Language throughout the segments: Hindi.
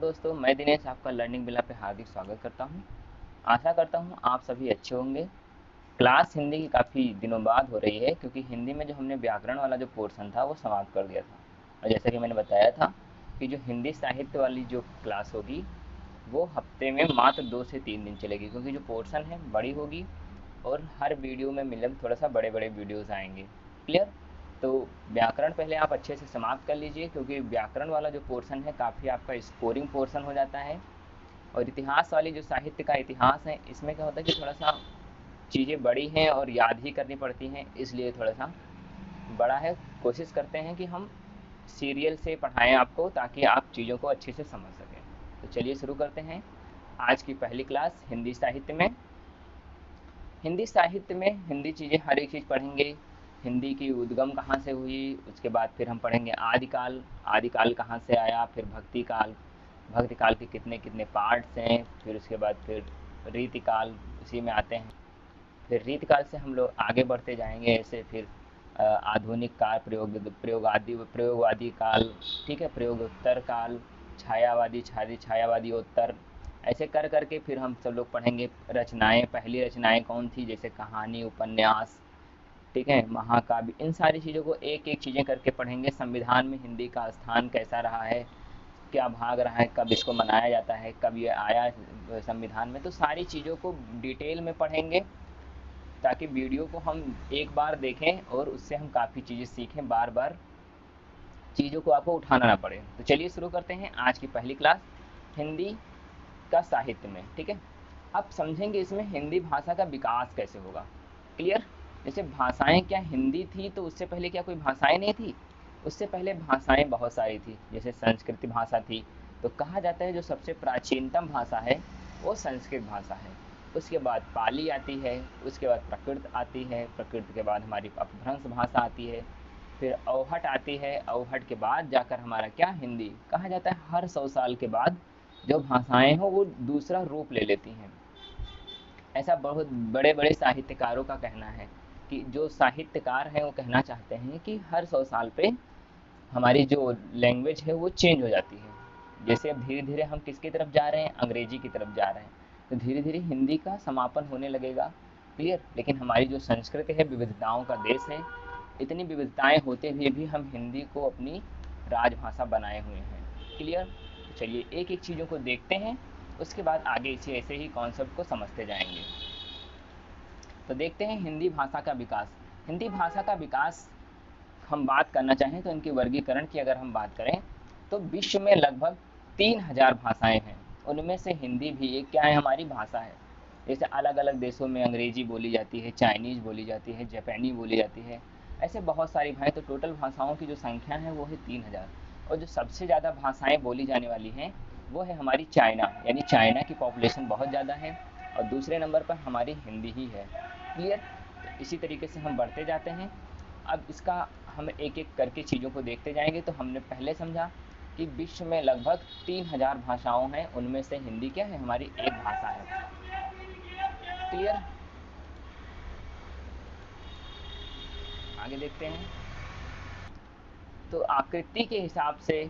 दोस्तों, मैं दिनेश आपका लर्निंग बिला पे हार्दिक स्वागत करता हूं। आशा करता हूं आप सभी अच्छे होंगे। क्लास हिंदी की काफ़ी दिनों बाद हो रही है क्योंकि हिंदी में जो हमने व्याकरण वाला जो पोर्शन था वो समाप्त कर दिया था। और जैसा कि मैंने बताया था कि जो हिंदी साहित्य वाली जो क्लास होगी वो हफ्ते में मात्र 2 से 3 दिन चलेगी क्योंकि जो पोर्शन है बड़ी होगी और हर वीडियो में मिलकर थोड़ा सा बड़े बड़े वीडियोस आएंगे। क्लियर। तो व्याकरण पहले आप अच्छे से समाप्त कर लीजिए क्योंकि व्याकरण वाला जो पोर्शन है काफ़ी आपका स्कोरिंग पोर्शन हो जाता है। और इतिहास वाली जो साहित्य का इतिहास है इसमें क्या होता है कि थोड़ा सा चीज़ें बड़ी हैं और याद ही करनी पड़ती हैं, इसलिए थोड़ा सा बड़ा है। कोशिश करते हैं कि हम सीरियल से पढ़ाएं आपको ताकि आप चीज़ों को अच्छे से समझ सकें। तो चलिए शुरू करते हैं आज की पहली क्लास हिंदी साहित्य में। हिंदी साहित्य में हिंदी चीज़ें हर एक चीज़ पढ़ेंगे। हिंदी की उद्गम कहाँ से हुई, उसके बाद फिर हम पढ़ेंगे आदिकाल। आदिकाल कहाँ से आया, फिर भक्ति काल, भक्ति काल के कितने कितने पार्ट्स हैं, फिर उसके बाद फिर रीतिकाल उसी में आते हैं। फिर रीतिकाल से हम लोग आगे बढ़ते जाएंगे ऐसे, फिर आधुनिक काल, प्रयोगवादी काल, ठीक है, प्रयोगोत्तर काल, छायावादी, छायावादी उत्तर, ऐसे कर करके फिर हम सब लोग पढ़ेंगे रचनाएं। पहली रचनाएं कौन थी, जैसे कहानी, उपन्यास, ठीक है, महाकाव्य, इन सारी चीज़ों को एक एक चीज़ें करके पढ़ेंगे। संविधान में हिंदी का स्थान कैसा रहा है, क्या भाग रहा है, कब इसको मनाया जाता है, कब ये आया संविधान में, तो सारी चीज़ों को डिटेल में पढ़ेंगे ताकि वीडियो को हम एक बार देखें और उससे हम काफ़ी चीज़ें सीखें, बार बार चीज़ों को आपको उठाना ना पड़े। तो चलिए शुरू करते हैं आज की पहली क्लास हिंदी का साहित्य में। ठीक है, अब समझेंगे इसमें हिंदी भाषा का विकास कैसे होगा। क्लियर। जैसे भाषाएं क्या हिंदी थी तो उससे पहले क्या कोई भाषाएं नहीं थी? उससे पहले भाषाएं बहुत सारी थी। जैसे संस्कृत भाषा थी, तो कहा जाता है जो सबसे प्राचीनतम भाषा है वो संस्कृत भाषा है। उसके बाद पाली आती है, उसके बाद प्रकृत आती है, प्रकृत के बाद हमारी अपभ्रंश भाषा आती है, फिर अवहट आती है, अवहट के बाद जाकर हमारा क्या हिंदी। कहा जाता है हर 100 साल के बाद जो भाषाएं हो वो दूसरा रूप ले लेती हैं। ऐसा बहुत बड़े बड़े साहित्यकारों का कहना है कि जो साहित्यकार हैं वो कहना चाहते हैं कि हर 100 साल पे हमारी जो लैंग्वेज है वो चेंज हो जाती है। जैसे अब धीरे धीरे हम किसकी तरफ जा रहे हैं, अंग्रेजी की तरफ जा रहे हैं, तो धीरे धीरे हिंदी का समापन होने लगेगा। क्लियर। लेकिन हमारी जो संस्कृति है विविधताओं का देश है, इतनी विविधताएं होते हुए भी हम हिंदी को अपनी राजभाषा बनाए हुए हैं। क्लियर। तो चलिए एक एक चीज़ों को देखते हैं, उसके बाद आगे इसी ऐसे ही कॉन्सेप्ट को समझते जाएंगे। तो देखते हैं हिंदी भाषा का विकास। हिंदी भाषा का विकास हम बात करना चाहें तो इनके वर्गीकरण की अगर हम बात करें तो विश्व में लगभग 3000 भाषाएं हैं। उनमें से हिंदी भी एक क्या है, हमारी भाषा है। जैसे अलग अलग देशों में अंग्रेजी बोली जाती है, चाइनीज़ बोली जाती है, जापानी बोली जाती है, ऐसे बहुत सारी भाषाएं। तो टोटल भाषाओं की जो संख्या है वो है 3000। और जो सबसे ज़्यादा भाषाएं बोली जाने वाली हैं वो है हमारी चाइना, यानी चाइना की पॉपुलेशन बहुत ज़्यादा है और दूसरे नंबर पर हमारी हिंदी ही है। क्लियर। तो इसी तरीके से हम बढ़ते जाते हैं। अब इसका हम एक एक करके चीज़ों को देखते जाएंगे। तो हमने पहले समझा कि विश्व में लगभग 3000 भाषाओं हैं, उनमें से हिंदी क्या है, हमारी एक भाषा है। क्लियर। आगे देखते हैं। तो आकृति के हिसाब से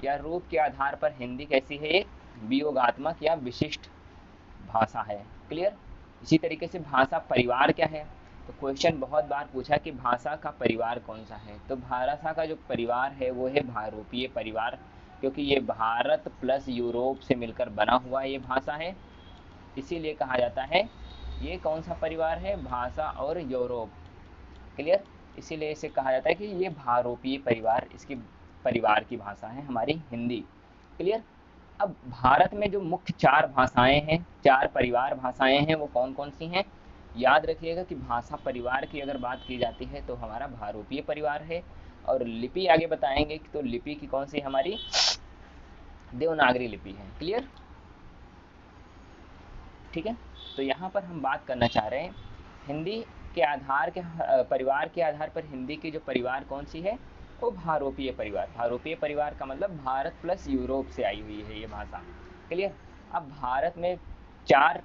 या रूप के आधार पर हिंदी कैसी है, एक वियोगात्मक या विशिष्ट भाषा है। क्लियर। इसी तरीके से भाषा परिवार क्या है, तो क्वेश्चन बहुत बार पूछा कि भाषा का परिवार कौन सा है। तो भाषा का जो परिवार है वो है भारोपीय परिवार, क्योंकि ये भारत प्लस यूरोप से मिलकर बना हुआ ये भाषा है, इसीलिए कहा जाता है ये कौन सा परिवार है, भाषा और यूरोप। क्लियर। इसीलिए इसे कहा जाता है कि ये भारोपीय परिवार, इसकी परिवार की भाषा है हमारी हिंदी। क्लियर। अब भारत में जो मुख्य 4 भाषाएं हैं, 4 परिवार भाषाएं हैं, वो कौन कौन सी हैं। याद रखिएगा कि भाषा परिवार की अगर बात की जाती है तो हमारा भारोपीय परिवार है। और लिपि आगे बताएंगे तो लिपि की कौन सी हमारी देवनागरी लिपि है। क्लियर। ठीक है। तो यहाँ पर हम बात करना चाह रहे हैं हिंदी के आधार के परिवार के आधार पर हिंदी की जो परिवार कौन सी है, वो भारोपीय परिवार। भारोपीय परिवार का मतलब भारत प्लस यूरोप से आई हुई है ये भाषा। क्लियर। अब भारत में 4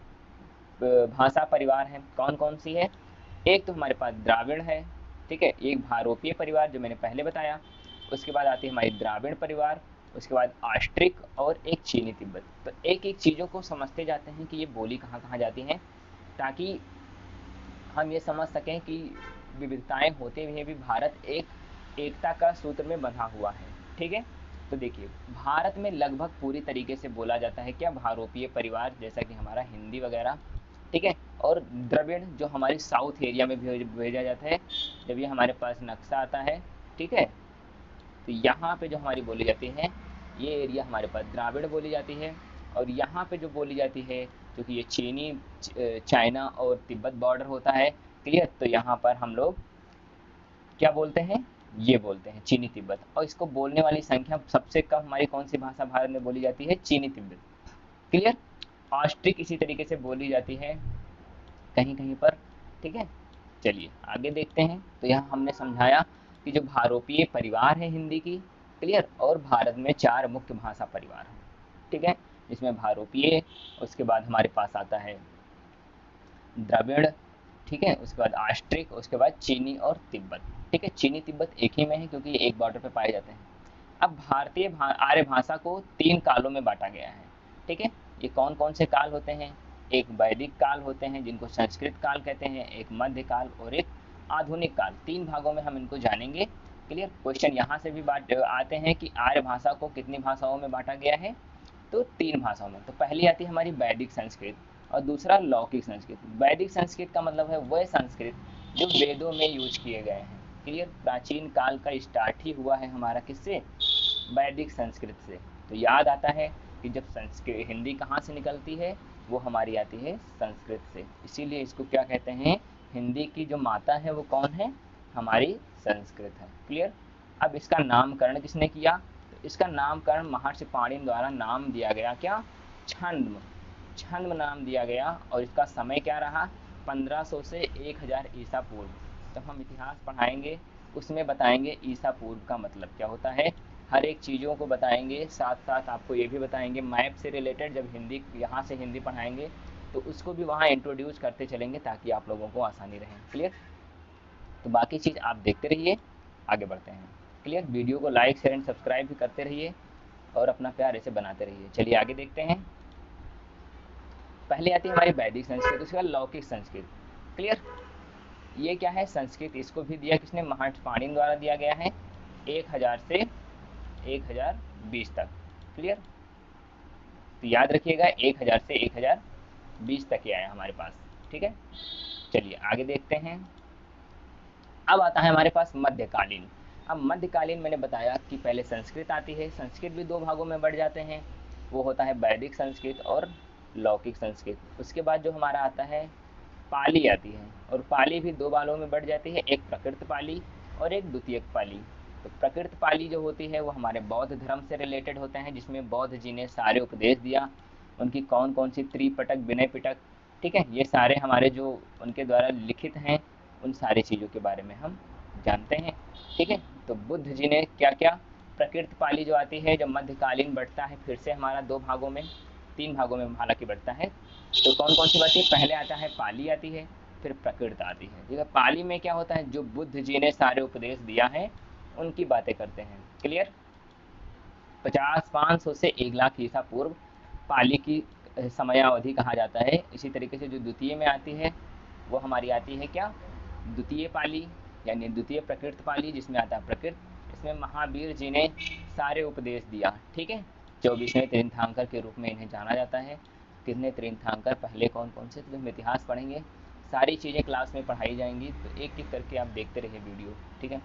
भाषा परिवार हैं, कौन कौन सी है। एक तो हमारे पास द्राविड़ है, ठीक है, एक भारोपीय परिवार जो मैंने पहले बताया। उसके बाद आती है हमारी द्राविड़ परिवार, उसके बाद ऑस्ट्रिक और एक चीनी तिब्बत। तो एक एक चीज़ों को समझते जाते हैं कि ये बोली कहाँ कहाँ जाती हैं, ताकि हम ये समझ सकें कि विविधताएं होते हुए भी भारत एक एकता का सूत्र में बंधा हुआ है। ठीक है, तो देखिए भारत में लगभग पूरी तरीके से बोला जाता है क्या, भारोपीय परिवार, जैसा कि हमारा हिंदी वगैरह। ठीक है, और द्रविड़ जो हमारी साउथ एरिया में भेजा जाता है, जब ये हमारे पास नक्शा आता है, ठीक है, तो यहाँ पे जो हमारी बोली जाती है, ये एरिया हमारे पास द्राविड़ बोली जाती है। और यहाँ पे जो बोली जाती है, क्योंकि ये चीनी चाइना और तिब्बत बॉर्डर होता है, क्लियर, तो यहाँ पर हम लोग क्या बोलते हैं, ये बोलते हैं चीनी तिब्बत। और इसको बोलने वाली संख्या सबसे कम हमारी कौन सी भाषा भारत में बोली जाती है, चीनी तिब्बत। क्लियर। ऑस्ट्रिक इसी तरीके से बोली जाती है कहीं कहीं पर। ठीक है, चलिए आगे देखते हैं। तो यहाँ हमने समझाया कि जो भारोपीय परिवार है हिंदी की, क्लियर, और भारत में चार मुख्य भाषा परिवार हैं। ठीक है, जिसमें भारोपीय, उसके बाद हमारे पास आता है द्रविड़, ठीक है, उसके बाद ऑस्ट्रिक, उसके बाद चीनी और तिब्बत। ठीक है, चीनी तिब्बत एक ही में है क्योंकि ये एक बॉर्डर पे पाए जाते हैं। अब आर्य भाषा को तीन कालों में बांटा गया है। ठीक है, ये कौन कौन से काल होते हैं, एक वैदिक काल होते हैं जिनको संस्कृत काल कहते हैं, एक मध्य काल और एक आधुनिक काल। तीन भागों में हम इनको जानेंगे। क्लियर। क्वेश्चन यहाँ से भी बात आते हैं कि आर्य भाषा को कितनी भाषाओं में बांटा गया है, तो तीन भाषाओं में। तो पहली आती है हमारी वैदिक संस्कृत और दूसरा लौकिक संस्कृत। वैदिक संस्कृत का मतलब है वह संस्कृत जो वेदों में यूज किए गए हैं। क्लियर, प्राचीन काल का स्टार्ट ही हुआ है हमारा किससे, वैदिक संस्कृत से। तो याद आता है कि जब संस्कृत हिंदी कहाँ से निकलती है, वो हमारी आती है संस्कृत से। इसीलिए इसको क्या कहते हैं, हिंदी की जो माता है वो कौन है, हमारी संस्कृत है। क्लियर। अब इसका नामकरण किसने किया, तो इसका नामकरण महर्षि पाणिनि द्वारा नाम दिया गया क्या, छंद, छंद नाम दिया गया। और इसका समय क्या रहा, 1500 से 1000 ईसा पूर्व। जब हम इतिहास पढ़ाएंगे उसमें बताएंगे ईसा पूर्व का मतलब क्या होता है, हर एक चीज़ों को बताएंगे। साथ साथ आपको ये भी बताएंगे मैप से रिलेटेड, जब हिंदी यहाँ से हिंदी पढ़ाएंगे तो उसको भी वहाँ इंट्रोड्यूस करते चलेंगे ताकि आप लोगों को आसानी रहे। क्लियर। तो बाकी चीज़ आप देखते रहिए, आगे बढ़ते हैं। क्लियर। वीडियो को लाइक शेयर एंड सब्सक्राइब भी करते रहिए और अपना प्यार ऐसे बनाते रहिए। चलिए आगे देखते हैं। पहले आती है हमारी वैदिक संस्कृत, उसके बाद लौकिक संस्कृत। क्लियर। ये क्या है, संस्कृत, इसको भी दिया किसने, महर्षि पाणिनि द्वारा दिया गया है 1000 से 1020 तक। क्लियर। तो याद रखिएगा 1000 से 1020 तक ही आया हमारे पास। ठीक है, चलिए आगे देखते हैं। अब आता है हमारे पास मध्यकालीन। अब मध्यकालीन मैंने बताया कि पहले संस्कृत आती है, संस्कृत भी दो भागों में बढ़ जाते हैं, वो होता है वैदिक संस्कृत और लौकिक संस्कृत। उसके बाद जो हमारा आता है पाली आती है, और पाली भी दो भागों में बढ़ जाती है, एक प्रकृत पाली और एक द्वितीयक पाली। तो प्रकृत पाली जो होती है वो हमारे बौद्ध धर्म से रिलेटेड होते हैं, जिसमें बौद्ध जी ने सारे उपदेश दिया, उनकी कौन कौन सी त्रिपिटक, विनय पिटक, ठीक है, ये सारे हमारे जो उनके द्वारा लिखित हैं, उन सारी चीज़ों के बारे में हम जानते हैं। ठीक है, तो बुद्ध जी ने क्या क्या, प्रकृत पाली जो आती है, जब मध्यकालीन बढ़ता है फिर से हमारा दो भागों में, तीन भागों में हालांकि बढ़ता है। तो कौन कौन सी बातें, पहले आता है पाली आती है, फिर प्रकृत आती है। ठीक है, पाली में क्या होता है, जो बुद्ध जी ने सारे उपदेश दिया है उनकी बातें करते हैं। क्लियर। 500 से 1 लाख ईसा पूर्व पाली की समयावधि कहा जाता है। इसी तरीके से जो द्वितीय में आती है वो हमारी आती है क्या, द्वितीय पाली, यानी द्वितीय प्रकृत पाली, जिसमें आता है प्रकृत। इसमें महावीर जी ने सारे उपदेश दिया। ठीक है, 24वें तीर्थंकर के रूप में इन्हें जाना जाता है। कितने तीर्थंकर पहले कौन कौन से, तो हम इतिहास पढ़ेंगे, सारी चीज़ें क्लास में पढ़ाई जाएंगी, तो एक एक करके आप देखते रहिए वीडियो। ठीक है,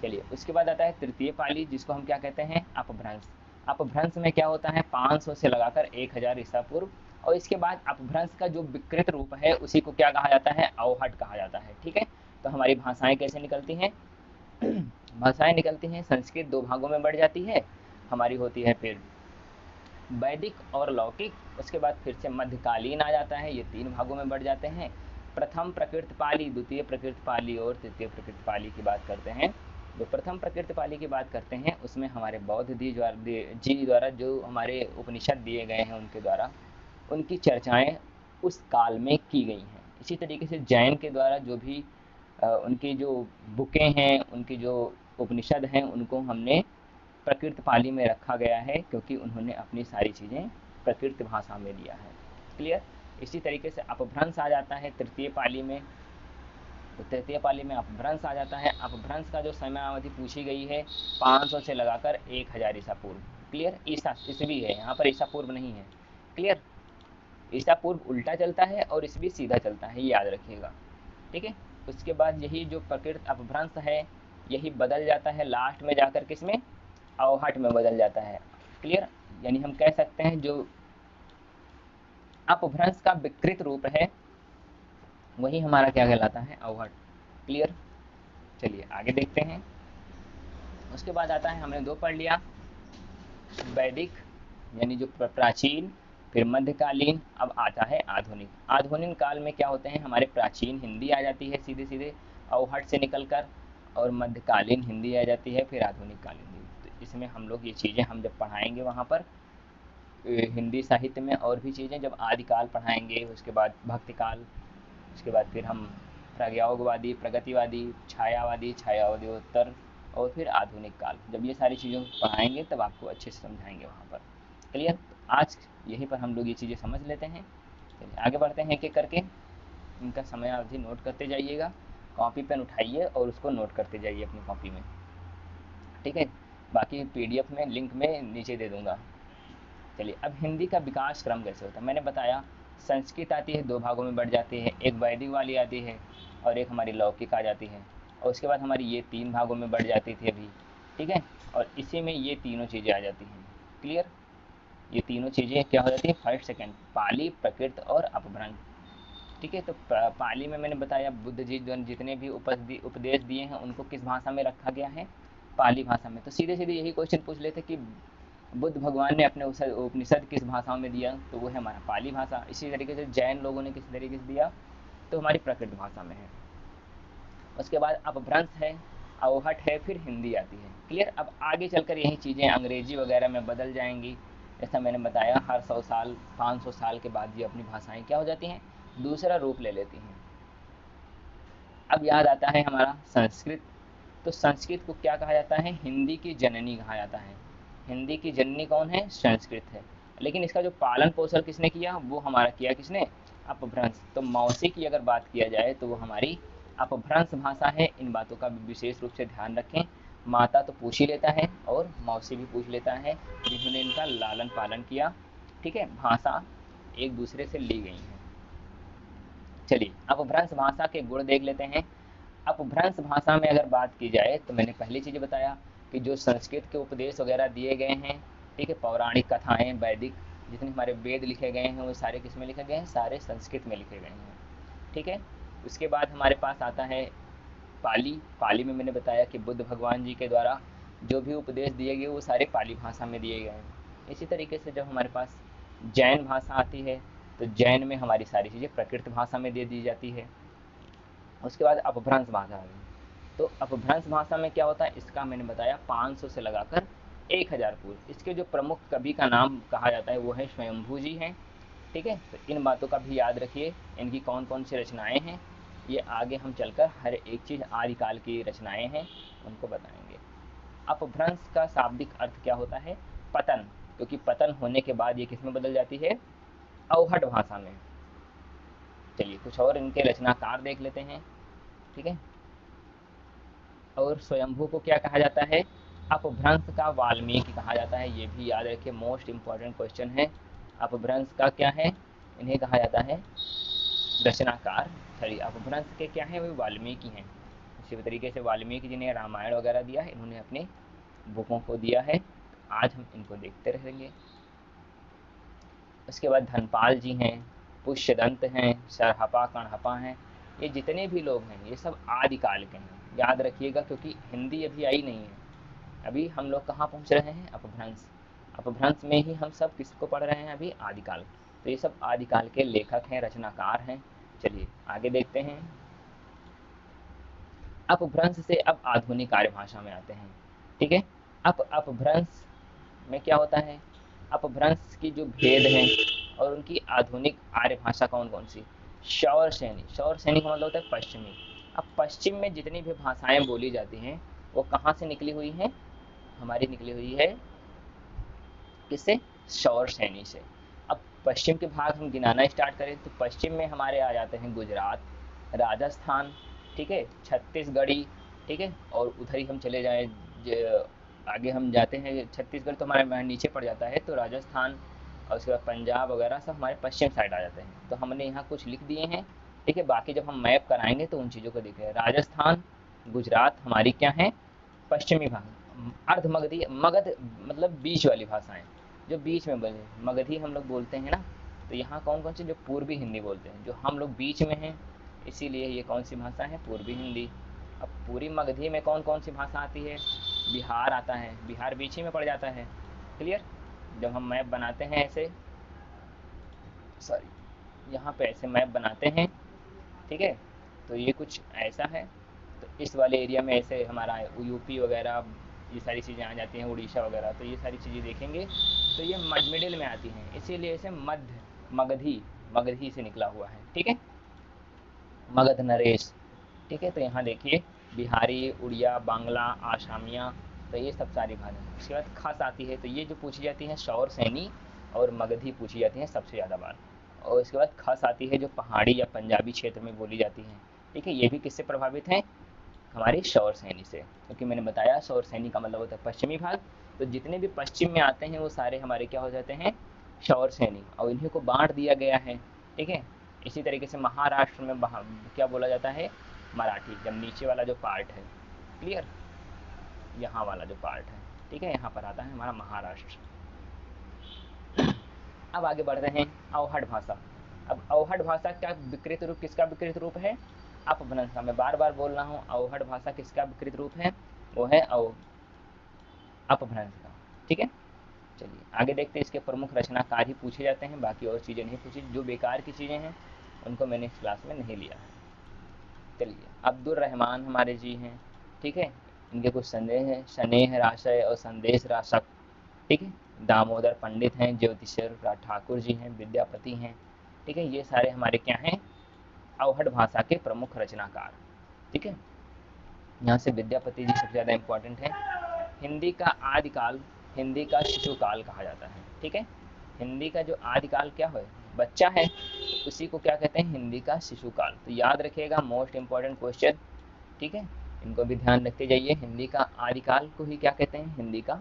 चलिए उसके बाद आता है तृतीय पाली, जिसको हम क्या कहते हैं, अपभ्रंश। अपभ्रंश में क्या होता है, 500 से लगाकर 1000 ईसा पूर्व। और इसके बाद अपभ्रंश का जो विकृत रूप है उसी को क्या कहा जाता है, अवहट कहा जाता है। ठीक है, तो हमारी भाषाएं कैसे निकलती हैं, भाषाएं निकलती हैं, संस्कृत दो भागों में बढ़ जाती है हमारी, होती है फिर वैदिक और लौकिक। उसके बाद फिर से मध्यकालीन आ जाता है, ये तीन भागों में बढ़ जाते हैं। प्रथम प्रकृत पाली, द्वितीय प्रकृत पाली और तृतीय प्रकृत पाली की बात करते हैं। जो प्रथम प्रकृत पाली की बात करते हैं उसमें हमारे बौद्ध जी द्वारा जो हमारे उपनिषद दिए गए हैं उनके द्वारा उनकी चर्चाएं उस काल में की गई हैं। इसी तरीके से जैन के द्वारा जो भी उनकी जो बुकें हैं, उनकी जो उपनिषद हैं, उनको हमने प्रकृत पाली में रखा गया है, क्योंकि उन्होंने अपनी सारी चीज़ें प्रकृत भाषा में दिया है। क्लियर। इसी तरीके से अपभ्रंश आ जाता है तृतीय पाली में। तो तृतीय पाली में अपभ्रंश आ जाता है। अपभ्रंश का जो समय अवधि पूछी गई है 500 से लगाकर 1000 ईसा पूर्व। क्लियर। ईसा ईसवी है, यहाँ पर ईसा पूर्व नहीं है। क्लियर। ईसा पूर्व उल्टा चलता है और ईसवी सीधा चलता है, ये याद रखिएगा। ठीक है। उसके बाद यही जो प्रकृत अपभ्रंश है यही बदल जाता है लास्ट में जाकर किसमें, अवहट में बदल जाता है। क्लियर। यानी हम कह सकते हैं जो अपभ्रंश का विकृत रूप है वही हमारा क्या कहलाता है, अवहट। क्लियर। चलिए आगे देखते हैं। उसके बाद आता है, हमने दो पढ़ लिया, वैदिक यानी जो प्राचीन, फिर मध्यकालीन, अब आता है आधुनिक। आधुनिक काल में क्या होते हैं, हमारे प्राचीन हिंदी आ जाती है सीधे सीधे अवहट से निकलकर, और मध्यकालीन हिंदी आ जाती है, फिर आधुनिक काल हिंदी। तो इसमें हम लोग ये चीज़ें हम जब पढ़ाएंगे वहाँ पर हिंदी साहित्य में और भी चीज़ें जब आदिकाल पढ़ाएंगे, उसके बाद भक्तिकाल, उसके बाद फिर हम प्रज्ञायोगवादी, प्रगतिवादी, छायावादी, छायावादियोत्तर, और फिर आधुनिक काल, जब ये सारी चीज़ों को पढ़ाएंगे तब आपको अच्छे से समझाएंगे वहाँ पर। क्लियर। आज यहीं पर हम लोग ये चीज़ें समझ लेते हैं। चलिए आगे बढ़ते हैं एक एक करके। इनका समय अवधि नोट करते जाइएगा, कॉपी पेन उठाइए और उसको नोट करते जाइए अपनी कॉपी में। ठीक है। बाकी पीडीएफ में लिंक में नीचे दे दूँगा। चलिए, अब हिंदी का विकास क्रम कैसे होता है, मैंने बताया संस्कृत आती है, दो भागों में बढ़ जाती है, एक वैदिक वाली आती है और एक हमारी लौकिक आ जाती है, और उसके बाद हमारी ये तीन भागों में बढ़ जाती थी अभी। ठीक है। और इसी में ये तीनों चीज़ें आ जाती हैं। क्लियर। ये तीनों चीज़ें क्या हो जाती है, फर्स्ट सेकंड, पाली, प्रकृत और अपभ्रंश। ठीक है। तो पाली में मैंने बताया बुद्ध जी जो जितने भी उपदेश दिए हैं उनको किस भाषा में रखा गया है, पाली भाषा में। तो सीधे सीधे यही क्वेश्चन पूछ लेते कि बुद्ध भगवान ने अपने उपनिषद किस भाषा में दिया, तो वो है हमारा पाली भाषा। इसी तरीके से जैन लोगों ने किस तरीके से दिया, तो हमारी प्रकृत भाषा में है। उसके बाद अपभ्रंश है, अवहट है, फिर हिंदी आती है। क्लियर। अब आगे चलकर यही चीज़ें अंग्रेजी वगैरह में बदल जाएंगी। जैसा मैंने बताया हर 100 साल 500 साल के बाद ये अपनी भाषाएं क्या हो जाती हैं, दूसरा रूप ले लेती हैं। अब याद आता है हमारा संस्कृत। तो संस्कृत को क्या कहा जाता है, हिंदी की जननी कहा जाता है। हिंदी की जननी कौन है, संस्कृत है। लेकिन इसका जो पालन पोषण किसने किया, वो हमारा किया किसने, अपभ्रंश। तो मौसी की अगर बात किया जाए तो वो हमारी अपभ्रंश भाषा है। इन बातों का भी विशेष रूप से ध्यान रखें। माता तो पूछ ही लेता है और मौसी भी पूछ लेता है, जिन्होंने इनका लालन पालन किया। ठीक है। भाषा एक दूसरे से ली गई है। चलिए अपभ्रंश भाषा के गुण देख लेते हैं। अपभ्रंश भाषा में अगर बात की जाए तो मैंने पहली चीज़ बताया कि जो संस्कृत के उपदेश वगैरह दिए गए हैं, ठीक है, पौराणिक कथाएं, वैदिक जितने हमारे वेद लिखे गए हैं वो सारे किस में लिखे गए हैं, सारे संस्कृत में लिखे गए हैं। ठीक है। उसके बाद हमारे पास आता है पाली। पाली में मैंने बताया कि बुद्ध भगवान जी के द्वारा जो भी उपदेश दिए गए वो सारे पाली भाषा में दिए गए हैं। इसी तरीके से जब हमारे पास जैन भाषा आती है तो जैन में हमारी सारी चीज़ें प्रकृत भाषा में दे दी जाती है। उसके बाद अपभ्रंश भाषा आ गई। तो अपभ्रंश भाषा में क्या होता है, इसका मैंने बताया 500 से लगाकर 1000 पूर्व। इसके जो प्रमुख कवि का नाम कहा जाता है वो है स्वयंभू जी हैं। ठीक है। तो इन बातों का भी याद रखिए, इनकी कौन कौन सी रचनाएं हैं, ये आगे हम चलकर हर एक चीज़ आदिकाल की रचनाएं हैं उनको बताएंगे। अपभ्रंश का शाब्दिक अर्थ क्या होता है, पतन, क्योंकि पतन होने के बाद ये किस में बदल जाती है, अवहट भाषा में। चलिए कुछ और इनके रचनाकार देख लेते हैं। ठीक है। और स्वयंभू को क्या कहा जाता है, अपभ्रंश का वाल्मीकि कहा जाता है। ये भी याद रखिए, मोस्ट इंपॉर्टेंट क्वेश्चन है। अपभ्रंश का क्या है, इन्हें कहा जाता है रचनाकार। सॉरी, अपभ्रंश के क्या है, वो वाल्मीकि हैं। इसी तरीके से वाल्मीकि जी ने रामायण वगैरह दिया है, इन्होंने अपने बुकों को दिया है। आज हम इनको देखते रहेंगे। उसके बाद धनपाल जी हैं, पुष्यदंत हैं, सरहपा कणहपा हैं। ये जितने भी लोग हैं ये सब आदिकाल के हैं, याद रखिएगा, क्योंकि हिंदी अभी आई नहीं है। अभी हम लोग कहाँ पहुँच रहे हैं, अपभ्रंश। अपभ्रंश में ही हम सब किसको पढ़ रहे हैं, अभी आदिकाल। तो ये सब आदिकाल के लेखक हैं, रचनाकार हैं। चलिए आगे देखते हैं। अपभ्रंश से अब आधुनिक आर्य भाषा में आते हैं। ठीक है। अपभ्रंश में क्या होता है, अपभ्रंश की जो भेद हैं और उनकी आधुनिक आर्य भाषा कौन कौन सी, शौर सैनी। शौर सैनी का मतलब होता है पश्चिमी। अब पश्चिम में जितनी भी भाषाएं बोली जाती हैं वो कहाँ से निकली हुई हैं, हमारी निकली हुई है किससे? शौर सैनी से। अब पश्चिम के भाग हम गिनाना स्टार्ट करें तो पश्चिम में हमारे आ जाते हैं गुजरात, राजस्थान, ठीक है, छत्तीसगढ़ी, ठीक है, और उधर ही हम चले जाएं आगे हम जाते हैं, छत्तीसगढ़ तो हमारे नीचे पड़ जाता है, तो राजस्थान और उसके बाद पंजाब वगैरह सब हमारे पश्चिम साइड आ जाते हैं। तो हमने यहाँ कुछ लिख दिए हैं, ठीक है, बाकी जब हम मैप कराएंगे तो उन चीज़ों को देखें। राजस्थान, गुजरात हमारी क्या है? पश्चिमी भाग। अर्ध मगधी, मगध मतलब बीच वाली भाषाएं, जो बीच में बोले, मगधी हम लोग बोलते हैं ना। तो यहाँ कौन कौन सी? जो पूर्वी हिंदी बोलते हैं, जो हम लोग बीच में हैं, इसीलिए ये कौन सी भाषा है? पूर्वी हिंदी। अब पूरी मगधी में कौन कौन सी भाषा आती है? बिहार आता है, बिहार बीच ही में पड़ जाता है। क्लियर? जब हम मैप बनाते हैं ऐसे, सॉरी, यहाँ पे ऐसे मैप बनाते हैं, ठीक है, तो ये कुछ ऐसा है। तो इस वाले एरिया में ऐसे हमारा यूपी वगैरह ये सारी चीज़ें आ जाती हैं, उड़ीसा वगैरह, तो ये सारी चीज़ें देखेंगे तो ये मिडिल में आती हैं, इसीलिए इसे मध्य, मगधी, मगधी से निकला हुआ है, ठीक है, मगध नरेश, ठीक है। तो यहाँ देखिए बिहारी, उड़िया, बांग्ला, आसामिया, तो ये सब सारी भाषा। उसके बाद खस आती है, तो ये जो पूछी जाती है शौर सैनी और मगधी पूछी जाती हैं सबसे ज़्यादा बार। और उसके बाद खस आती है जो पहाड़ी या पंजाबी क्षेत्र में बोली जाती है, ठीक है। ये भी किससे प्रभावित हैं? हमारी शौर सैनी से, क्योंकि मैंने बताया शौर सैनी का मतलब होता है पश्चिमी भाग। तो जितने भी पश्चिम में आते हैं वो सारे हमारे क्या हो जाते हैं? शौर सैनी, और इन्हीं को बांट दिया गया है, ठीक है। इसी तरीके से महाराष्ट्र में क्या बोला जाता है? मराठी, जब नीचे वाला जो पार्ट है, क्लियर, यहाँ वाला जो पार्ट है, ठीक है, यहाँ पर आता है हमारा महाराष्ट्र। अब आगे बढ़ते हैं, अवहड़ भाषा। अब अवहड़ भाषा का विकृत रूप, किसका विकृत रूप है? अपभ्रंश का। मैं बार बार बोल रहा हूँ, अवहड़ भाषा किसका विकृत रूप है? वो है अपभ्रंश का, ठीक है। चलिए आगे देखते हैं, इसके प्रमुख रचनाकार ही पूछे जाते हैं, बाकी और चीज़ें नहीं पूछी, जो बेकार की चीज़ें हैं उनको मैंने इस क्लास में नहीं लिया है। चलिए, अब्दुल रहमान हमारे जी हैं, ठीक है। इनके कुछ संदेह हैं, स्नेह राशय और संदेश राशक, ठीक है। दामोदर पंडित हैं, ज्योतिषर ठाकुर जी हैं, विद्यापति हैं, ठीक है। ये सारे हमारे क्या हैं? अवहड़ भाषा के प्रमुख रचनाकार, ठीक है। यहाँ से विद्यापति जी सबसे ज़्यादा इम्पोर्टेंट है। हिंदी का आदिकाल, हिंदी का शिशुकाल कहा जाता है, ठीक है। हिंदी का जो आदिकाल क्या है? बच्चा है, तो उसी को क्या कहते हैं? हिंदी का शिशुकाल। तो याद रखिएगा, मोस्ट इम्पोर्टेंट क्वेश्चन, ठीक है, इनको भी ध्यान रखते जाइए। हिंदी का आदिकाल को ही क्या कहते हैं? हिंदी का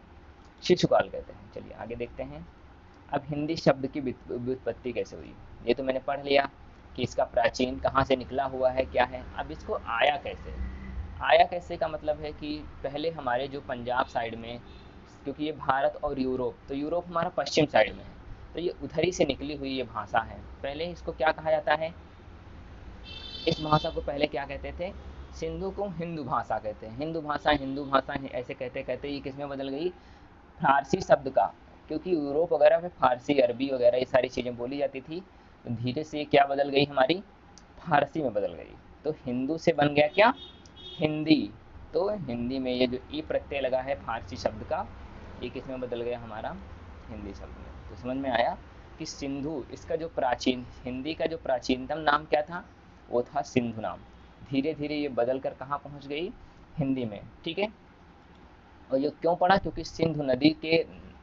शिशुकाल कहते हैं। चलिए आगे देखते हैं। अब हिंदी शब्द की व्युत्पत्ति कैसे हुई, ये तो मैंने पढ़ लिया कि इसका प्राचीन कहाँ से निकला हुआ है, क्या है। अब इसको आया कैसे? आया कैसे का मतलब है कि पहले हमारे जो पंजाब साइड में, क्योंकि ये भारत और यूरोप, तो यूरोप हमारा पश्चिम साइड में है, तो ये उधर ही से निकली हुई ये भाषा है। पहले इसको क्या कहा जाता है? इस भाषा को पहले क्या कहते थे? सिंधु को हिंदू भाषा कहते हैं, हिंदू भाषा, हिंदू भाषा, ऐसे कहते कहते ये किस में बदल गई? फारसी शब्द का, क्योंकि यूरोप वगैरह में फारसी, अरबी वगैरह ये सारी चीज़ें बोली जाती थी, तो धीरे से ये क्या बदल गई? हमारी फारसी में बदल गई। तो हिंदू से बन गया क्या? हिंदी। तो हिंदी में ये जो ई प्रत्यय लगा है फारसी शब्द का, ये किस में बदल गया? हमारा हिंदी शब्द में। तो समझ में आया कि सिंधु, इसका जो प्राचीन, हिंदी का जो प्राचीनतम नाम क्या था? वो था सिंधु नाम। धीरे धीरे ये बदल कर कहाँ पहुँच गई? हिंदी में, ठीक है। और ये क्यों पड़ा? क्योंकि सिंधु नदी के,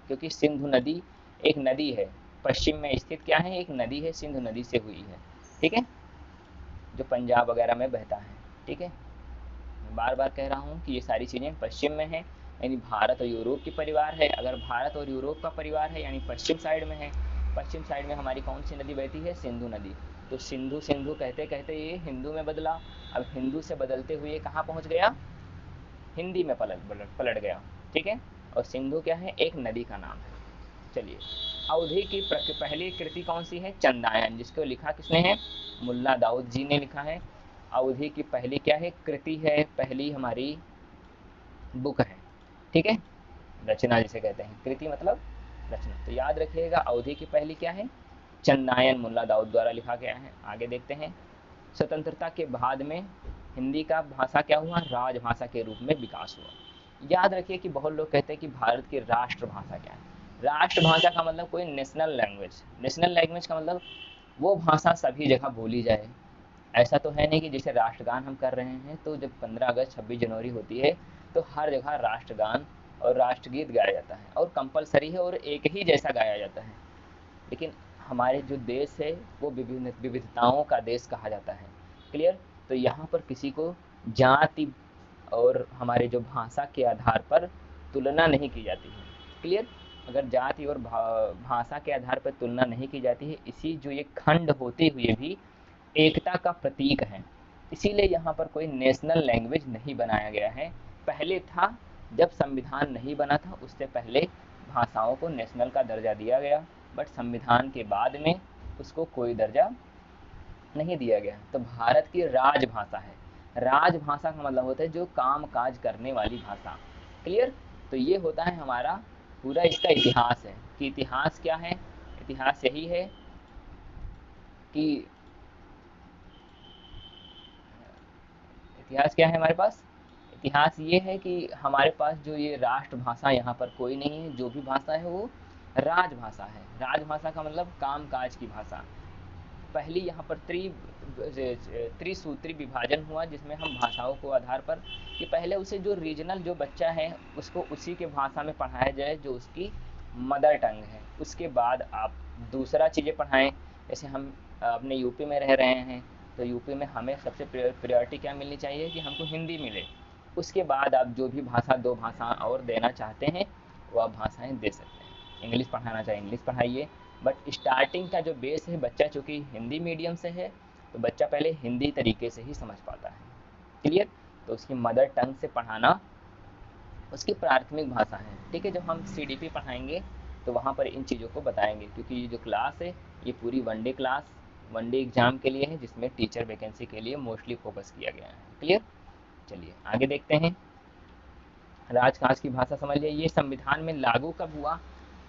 क्योंकि सिंधु नदी एक नदी है, पश्चिम में स्थित क्या है? एक नदी है, सिंधु नदी से हुई है, ठीक है, जो पंजाब वगैरह में बहता है, ठीक है। मैं बार बार कह रहा हूँ कि ये सारी चीज़ें पश्चिम में है, यानी भारत और यूरोप की परिवार है। अगर भारत और यूरोप का परिवार है यानी पश्चिम साइड में है, पश्चिम साइड में हमारी कौन सी नदी बहती है? सिंधु नदी। तो सिंधु सिंधु कहते कहते ये हिंदू में बदला। अब हिंदू से बदलते हुए कहाँ पहुँच गया? हिंदी में पलट पलट गया, ठीक है। और सिंधु क्या है? एक नदी का नाम है। चलिए, अवधि की पहली कृति कौन सी है? चंदायन, जिसको लिखा किसने है? मुल्ला दाऊद जी ने लिखा है। अवधि की पहली क्या है? कृति है, पहली हमारी बुक है, ठीक है, रचना जिसे कहते हैं। कृति मतलब रचना। तो याद रखिएगा, अवधि की पहली क्या है? चंदायन, मुल्ला दाऊद द्वारा लिखा गया है। आगे देखते हैं। स्वतंत्रता के बाद में हिंदी का भाषा क्या हुआ? राजभाषा के रूप में विकास हुआ। याद रखिए कि बहुत लोग कहते हैं कि भारत की राष्ट्रभाषा क्या है। राष्ट्रभाषा का मतलब कोई नेशनल लैंग्वेज, नेशनल लैंग्वेज का मतलब वो भाषा सभी जगह बोली जाए। ऐसा तो है नहीं कि जैसे राष्ट्रगान हम कर रहे हैं, तो जब 15 अगस्त 26 जनवरी होती है तो हर जगह राष्ट्रगान और राष्ट्रगीत गाया जाता है और कंपलसरी है और एक ही जैसा गाया जाता है। लेकिन हमारे जो देश है वो विभिन्न विविधताओं का देश कहा जाता है। क्लियर। तो यहाँ पर किसी को जाति और हमारे जो भाषा के आधार पर तुलना नहीं की जाती है। क्लियर। अगर जाति और भाषा के आधार पर तुलना नहीं की जाती है, इसी जो ये खंड होते हुए भी एकता का प्रतीक है, इसीलिए यहाँ पर कोई नेशनल लैंग्वेज नहीं बनाया गया है। पहले था, जब संविधान नहीं बना था उससे पहले भाषाओं को नेशनल का दर्जा दिया गया, बट संविधान के बाद में उसको कोई दर्जा नहीं दिया गया। तो भारत की राजभाषा है। राजभाषा का मतलब होता है जो काम काज करने वाली भाषा। क्लियर। तो ये होता है हमारा पूरा इसका इतिहास है कि इतिहास क्या है। इतिहास यही है कि इतिहास क्या है हमारे पास। इतिहास ये है कि हमारे पास जो ये राष्ट्रभाषा यहाँ पर कोई नहीं है, जो भी भाषा है वो राजभाषा है। राजभाषा का मतलब काम काज की भाषा। पहली यहाँ पर त्रिसूत्री विभाजन हुआ, जिसमें हम भाषाओं को आधार पर कि पहले उसे जो रीजनल जो बच्चा है उसको उसी के भाषा में पढ़ाया जाए जो उसकी मदर टंग है। उसके बाद आप दूसरा चीज़ें पढ़ाएं। जैसे हम अपने यूपी में रह रहे हैं, तो यूपी में हमें सबसे प्रायोरिटी क्या मिलनी चाहिए कि हमको हिंदी मिले। उसके बाद आप जो भी भाषा, दो भाषा और देना चाहते हैं वो आप भाषाएं दे सकते हैं। इंग्लिश पढ़ाना चाहे इंग्लिश पढ़ाइए, बट स्टार्टिंग का जो बेस है, बच्चा चूँकि हिंदी मीडियम से है तो बच्चा पहले हिंदी तरीके से ही समझ पाता है। क्लियर। तो उसकी मदर टंग से पढ़ाना उसकी प्राथमिक भाषा है। ठीक है। जब हम सीडीपी पढ़ाएंगे तो वहाँ पर इन चीज़ों को बताएंगे, क्योंकि ये जो क्लास है ये पूरी वनडे क्लास, वनडे एग्जाम के लिए है, जिसमें टीचर वैकेंसी के लिए मोस्टली फोकस किया गया है। क्लियर। चलिए आगे देखते हैं। राजकाज की भाषा समझ लिया। ये संविधान में लागू कब हुआ?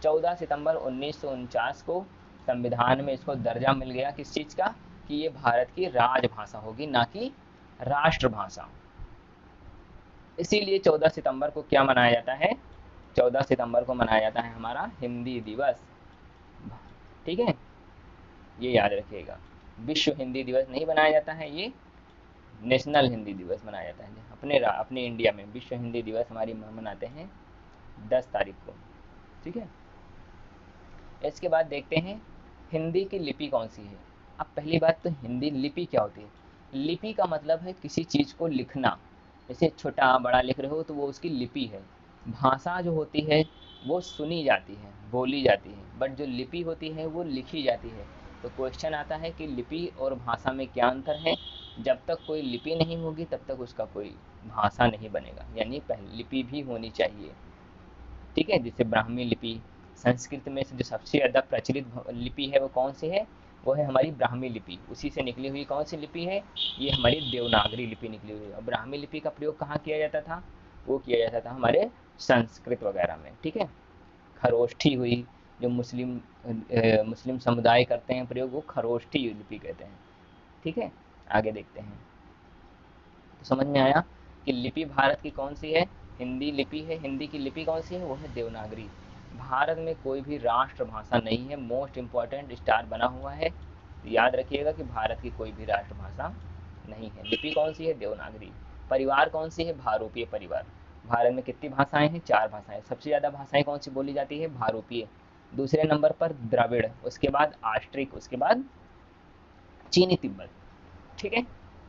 14 सितंबर 1949 को संविधान में इसको दर्जा मिल गया किस चीज़ का कि ये भारत की राजभाषा होगी, ना कि राष्ट्रभाषा। इसीलिए 14 सितंबर को क्या मनाया जाता है? 14 सितंबर को मनाया जाता है हमारा हिंदी दिवस। ठीक है, ये याद रखिएगा। विश्व हिंदी दिवस नहीं मनाया जाता है, ये नेशनल हिंदी दिवस मनाया जाता है। अपने इंडिया में विश्व हिंदी दिवस हमारी मनाते हैं 10 तारीख को। ठीक है। इसके बाद देखते हैं हिंदी की लिपि कौन सी है। अब पहली बात तो हिंदी लिपि क्या होती है? लिपि का मतलब है किसी चीज़ को लिखना। जैसे छोटा बड़ा लिख रहे हो तो वो उसकी लिपि है। भाषा जो होती है वो सुनी जाती है, बोली जाती है, बट जो लिपि होती है वो लिखी जाती है। तो क्वेश्चन आता है कि लिपि और भाषा में क्या अंतर है। जब तक कोई लिपि नहीं होगी तब तक उसका कोई भाषा नहीं बनेगा, यानी पहले लिपि भी होनी चाहिए। ठीक है। जैसे ब्राह्मी लिपि, संस्कृत में से जो सबसे ज़्यादा प्रचलित लिपि है वो कौन सी है? वो है हमारी ब्राह्मी लिपि। उसी से निकली हुई कौन सी लिपि है? ये हमारी देवनागरी लिपि निकली हुई है। और ब्राह्मी लिपि का प्रयोग कहाँ किया जाता था? वो किया जाता था हमारे संस्कृत वगैरह में। ठीक है। खरोष्ठी हुई, जो मुस्लिम समुदाय करते हैं प्रयोग, वो खरोष्ठी लिपि कहते हैं। ठीक है। आगे देखते हैं। तो समझ में आया कि लिपि भारत की कौन सी है? हिंदी लिपि है। हिंदी की लिपि कौन सी है? वो है देवनागरी। भारत में कोई भी राष्ट्रभाषा नहीं है। मोस्ट इम्पॉर्टेंट स्टार बना हुआ है, तो याद रखिएगा कि भारत की कोई भी राष्ट्रभाषा नहीं है। लिपि कौन सी है? देवनागरी। परिवार कौन सी है? भारोपीय परिवार। भारत में कितनी भाषाएं हैं? 4 भाषाएं। सबसे ज़्यादा भाषाएं कौन सी बोली जाती है? भारोपीय। दूसरे नंबर पर द्रविड़, उसके बाद आष्ट्रिक, उसके बाद चीनी तिब्बत। ठीक है।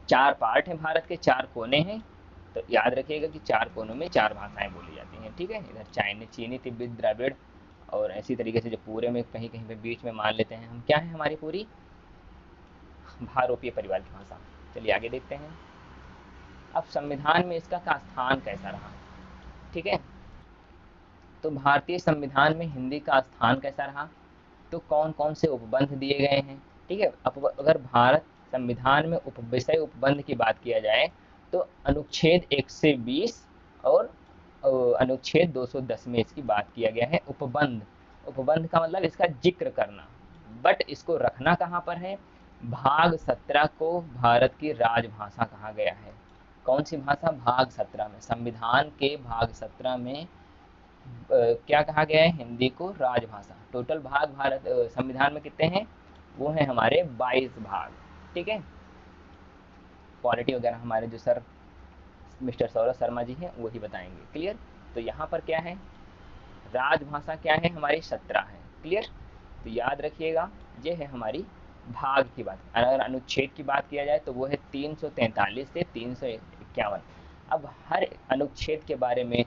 4 पार्ट हैं भारत के, 4 कोने हैं। तो याद रखिएगा कि 4 कोनों में 4 भाषाएं बोली जाती हैं। ठीक है। इधर चाइना, चीनी, तिब्बत, द्रविड़, और ऐसी तरीके से जो पूरे में कहीं कहीं पे बीच में मान लेते हैं हम, क्या है हमारी पूरी भारोपीय परिवार की भाषा। चलिए आगे देखते हैं। अब संविधान में इसका का स्थान कैसा रहा। ठीक है। तो भारतीय संविधान में हिंदी का स्थान कैसा रहा, तो कौन कौन से उपबंध दिए गए हैं। ठीक है। अगर भारत संविधान में विषय उपबंध की बात किया जाए तो अनुच्छेद 120 और अनुच्छेद 210 में इसकी बात किया गया है। उपबंध, उपबंध का मतलब इसका जिक्र करना, बट इसको रखना कहाँ पर है? भाग 17 को भारत की राजभाषा कहा गया है। कौन सी भाषा? भाग 17 में, संविधान के भाग 17 में क्या कहा गया है? हिंदी को राजभाषा। टोटल भाग भारत संविधान में कितने हैं? वो हैं हमारे 22 भाग। ठीक है। पॉलिटी वगैरह हमारे जो सर मिस्टर सौरभ शर्मा जी हैं वही बताएंगे। क्लियर। तो यहाँ पर क्या है, राजभाषा क्या है हमारी 17 है। क्लियर, तो याद रखिएगा ये है हमारी भाग की बात। अगर अनुच्छेद की बात किया जाए तो वो है 343 से 351। अब हर अनुच्छेद के बारे में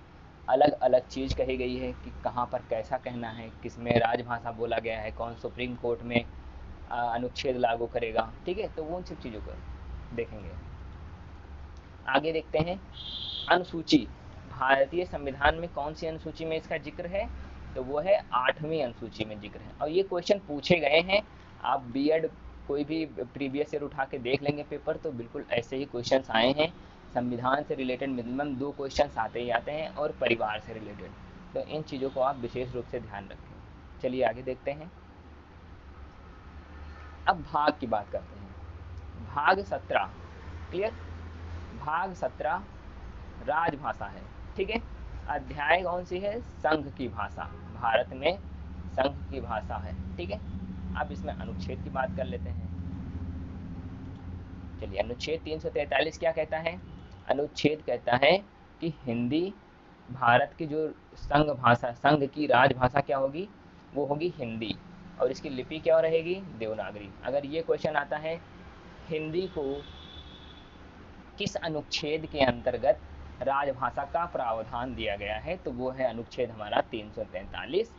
अलग अलग चीज़ कही गई है कि कहाँ पर कैसा कहना है, किसमें राजभाषा बोला गया है, कौन सुप्रीम कोर्ट में अनुच्छेद लागू करेगा। ठीक है, तो वो उन सब चीज़ों को देखेंगे। आगे देखते हैं अनुसूची। भारतीय संविधान में कौन सी अनुसूची में इसका जिक्र है, तो वो है 8वीं अनुसूची में जिक्र है। और ये क्वेश्चन पूछे गए हैं, आप बीएड कोई भी प्रीवियस ईयर उठा के देख लेंगे पेपर, तो बिल्कुल ऐसे ही क्वेश्चंस आए हैं। संविधान से रिलेटेड मिनिमम 2 क्वेश्चंस आते ही आते हैं, और परिवार से रिलेटेड। तो इन चीज़ों को आप विशेष रूप से ध्यान रखें। चलिए आगे देखते हैं। अब भाग की बात करते हैं। भाग 17, क्लियर, भाग 17 राजभाषा है। ठीक है, अध्याय कौन सी है, संघ की भाषा। भारत में संघ की भाषा है। ठीक है, अब इसमें अनुच्छेद की बात कर लेते हैं। चलिए, अनुच्छेद 343 क्या कहता है, अनुच्छेद कहता है कि हिंदी भारत की जो संघ भाषा, संघ की राजभाषा क्या होगी, वो होगी हिंदी। और इसकी लिपि क्या रहेगी, देवनागरी। अगर ये क्वेश्चन आता है हिंदी को किस अनुच्छेद के अंतर्गत राजभाषा का प्रावधान दिया गया है, तो वो है अनुच्छेद हमारा 343।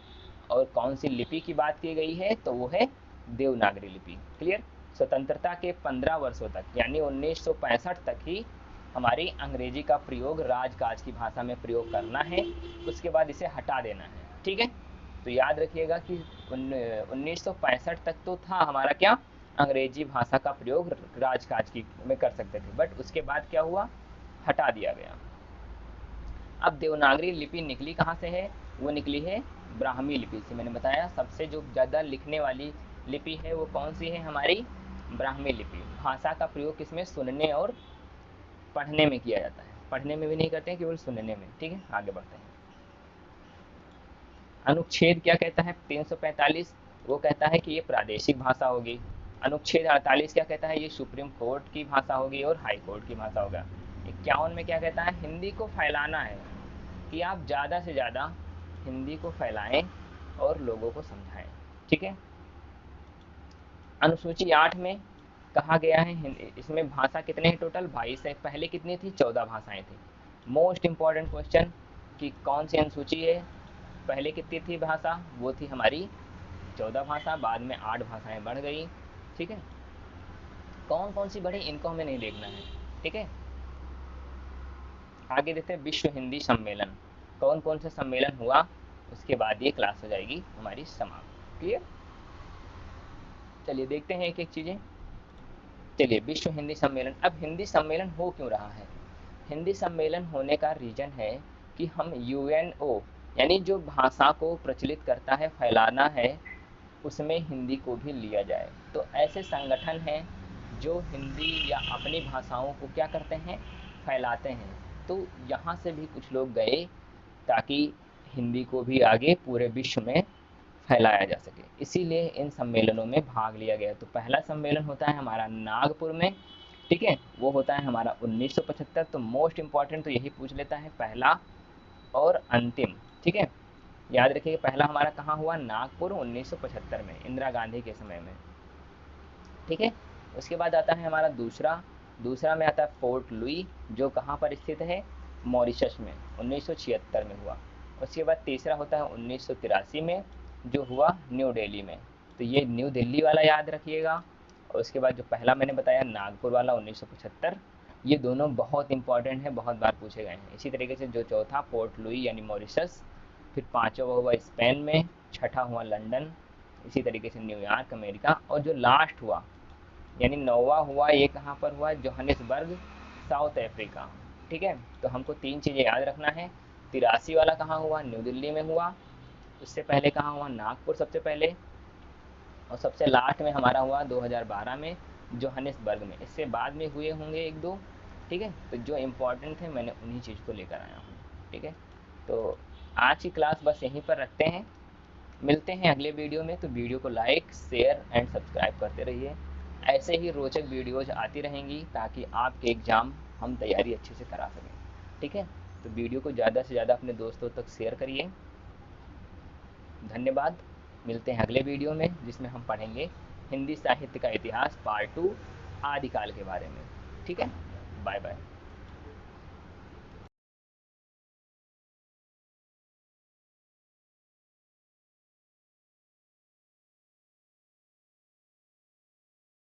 और कौन सी लिपि की बात की गई है, तो वो है देवनागरी लिपि। क्लियर, स्वतंत्रता के 15 वर्षों तक यानी 1965 तक ही हमारी अंग्रेजी का प्रयोग राजकाज की भाषा में प्रयोग करना है, उसके बाद इसे हटा देना है। ठीक है, तो याद रखिएगा कि 1965 तक तो था हमारा क्या, अंग्रेजी भाषा का प्रयोग राजकाज की में कर सकते थे, बट उसके बाद क्या हुआ, हटा दिया गया। अब देवनागरी लिपि निकली कहाँ से है, वो निकली है ब्राह्मी लिपि से। मैंने बताया सबसे जो ज़्यादा लिखने वाली लिपि है वो कौन सी है, हमारी ब्राह्मी लिपि। भाषा का प्रयोग किसमें, सुनने और पढ़ने में किया जाता है। पढ़ने में भी नहीं करते हैं, केवल सुनने में। ठीक है, आगे बढ़ते हैं। अनुच्छेद क्या कहता है 345, वो कहता है कि ये प्रादेशिक भाषा होगी। अनुच्छेद 48 क्या कहता है, ये सुप्रीम कोर्ट की भाषा होगी और हाई कोर्ट की भाषा होगा। 51 में क्या कहता है, हिंदी को फैलाना है, कि आप ज़्यादा से ज़्यादा हिंदी को फैलाएं और लोगों को समझाएं। ठीक है, अनुसूची 8 में कहा गया है इसमें भाषा कितने हैं टोटल, 22 है। पहले कितनी थी, 14 भाषाएं थी। मोस्ट इंपॉर्टेंट क्वेश्चन कि कौन सी अनुसूची है, पहले कितनी थी भाषा, वो थी हमारी 14 भाषा, बाद में 8 भाषाएं बढ़ गई। ठीक है, कौन कौन सी बढ़ी इनको हमें नहीं देखना है। ठीक है, आगे देखते हैं विश्व हिंदी सम्मेलन, कौन कौन सा सम्मेलन हुआ, उसके बाद ये क्लास हो जाएगी हमारी समाप्त। क्लियर, चलिए देखते हैं एक एक चीज़ें। चलिए, विश्व हिंदी सम्मेलन। अब हिंदी सम्मेलन हो क्यों रहा है, हिंदी सम्मेलन होने का रीज़न है कि हम यूएनओ यानी जो भाषा को प्रचलित करता है, फैलाना है, उसमें हिंदी को भी लिया जाए। तो ऐसे संगठन हैं जो हिंदी या अपनी भाषाओं को क्या करते हैं, फैलाते हैं। तो यहाँ से भी कुछ लोग गए ताकि हिंदी को भी आगे पूरे विश्व में फैलाया जा सके, इसीलिए इन सम्मेलनों में भाग लिया गया। तो पहला सम्मेलन होता है हमारा नागपुर में। ठीक है, वो होता है हमारा 1975। तो मोस्ट इम्पॉर्टेंट तो यही पूछ लेता है, पहला और अंतिम। ठीक है, याद रखिए पहला हमारा कहाँ हुआ, नागपुर 1975 में, इंदिरा गांधी के समय में। ठीक है, उसके बाद आता है हमारा दूसरा, दूसरा में आता है पोर्ट लुई, जो कहाँ पर स्थित है, मॉरिशस में, 1976 में हुआ। उसके बाद तीसरा होता है 1983 में, जो हुआ न्यू दिल्ली में। तो ये न्यू दिल्ली वाला याद रखिएगा। और उसके बाद जो पहला मैंने बताया नागपुर वाला 1975, ये दोनों बहुत इंपॉर्टेंट है, बहुत बार पूछे गए हैं। इसी तरीके से जो चौथा पोर्ट लुई यानी मॉरिशस, फिर पाँचवा हुआ स्पेन में, छठा हुआ लंदन, इसी तरीके से न्यूयॉर्क अमेरिका, और जो लास्ट हुआ यानी 9वां हुआ, ये कहाँ पर हुआ, जोहानिसबर्ग साउथ अफ्रीका। ठीक है, तो हमको 3 चीज़ें याद रखना है। 83 वाला कहाँ हुआ, न्यू दिल्ली में हुआ। उससे पहले कहाँ हुआ, नागपुर सबसे पहले। और सबसे लास्ट में हमारा हुआ 2012 में जोहानिसबर्ग में। इससे बाद में हुए होंगे 1-2। ठीक है, तो जो इम्पोर्टेंट थे मैंने उन्हीं चीज़ को लेकर आया हूँ। ठीक है, तो आज की क्लास बस यहीं पर रखते हैं, मिलते हैं अगले वीडियो में। तो वीडियो को लाइक शेयर एंड सब्सक्राइब करते रहिए। ऐसे ही रोचक वीडियोज आती रहेंगी ताकि आपके एग्ज़ाम हम तैयारी अच्छे से करा सकें। ठीक है। तो वीडियो को ज़्यादा से ज़्यादा अपने दोस्तों तक शेयर करिए। धन्यवाद। मिलते हैं अगले वीडियो में, जिसमें हम पढ़ेंगे हिंदी साहित्य का इतिहास पार्ट 2 आदिकाल के बारे में। ठीक है, बाय बाय।